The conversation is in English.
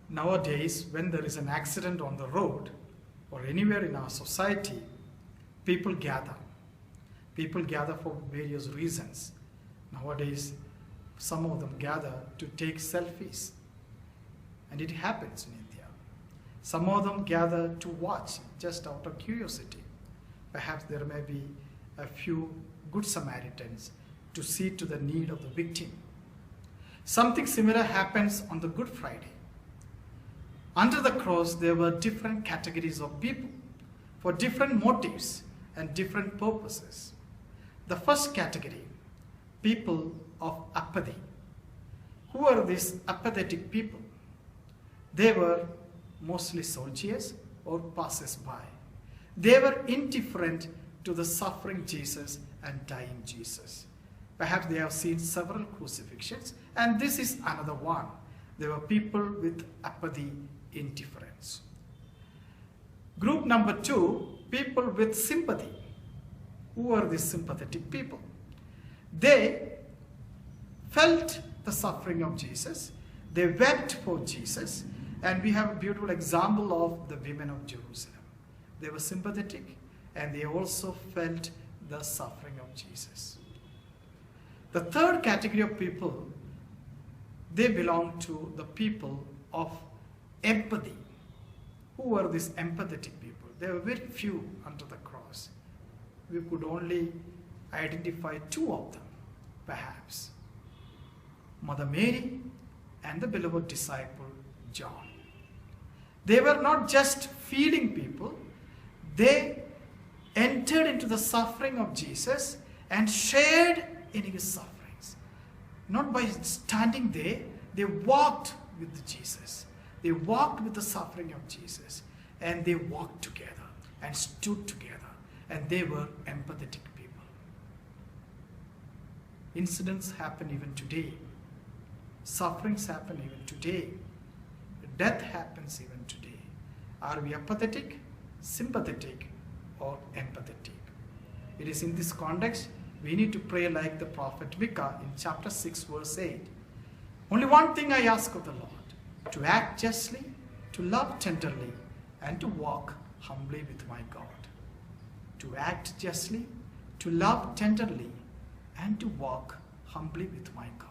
Nowadays, when there is an accident on the road or anywhere in our society, people gather. People gather for various reasons. Nowadays, some of them gather to take selfies. And it happens in India. Some of them gather to watch just out of curiosity. Perhaps there may be a few good Samaritans to see to the need of the victim. Something similar happens on the Good Friday. Under the cross, there were different categories of people for different motives and different purposes. The first category, people of apathy. Who are these apathetic people? They were mostly soldiers or passers-by. They were indifferent to the suffering Jesus and dying Jesus. Perhaps they have seen several crucifixions, and this is another one. There were people with apathy, indifference. Group number 2, people with sympathy. Who are these sympathetic people? They felt the suffering of Jesus. They wept for Jesus. And we have a beautiful example of the women of Jerusalem. They were sympathetic and they also felt the suffering of Jesus. The third category of people, they belong to the people of empathy. Who were these empathetic people? There were very few under the cross. We could only identify 2 of them, perhaps. Mother Mary and the beloved disciple John. They were not just feeling people, they entered into the suffering of Jesus and shared in his sufferings. Not by standing there, they walked with Jesus. They walked with the suffering of Jesus, and they walked together and stood together, and they were empathetic people. Incidents happen even today. Sufferings happen even today. Death happens even today. Are we apathetic, sympathetic, or empathetic? It is in this context we need to pray like the prophet Micah in chapter 6 verse 8. Only one thing I ask of the Lord, to act justly, to love tenderly, and to walk humbly with my God. To act justly, to love tenderly, and to walk humbly with my God.